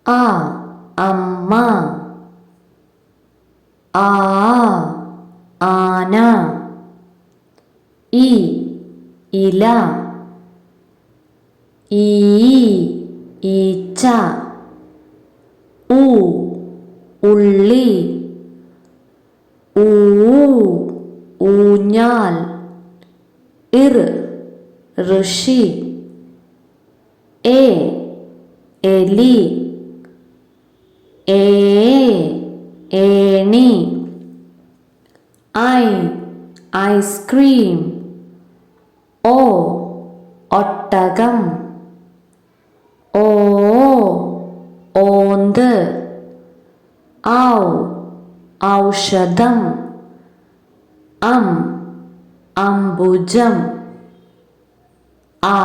ആ അമ്മ, ആ ആന, ഇ ഇല, ഈ ഈച്ച, ഉ ഉള്ളി, ഊ ഊഞ്ഞാൽ, ഇർ ഋഷി, എ എലി, ഏ ഏണി, ഐ ഐസ്ക്രീം, ഓ ഒട്ടകം, ഓ ഓന്ത്, ഔ ഔഷധം, അംബുജം, ആ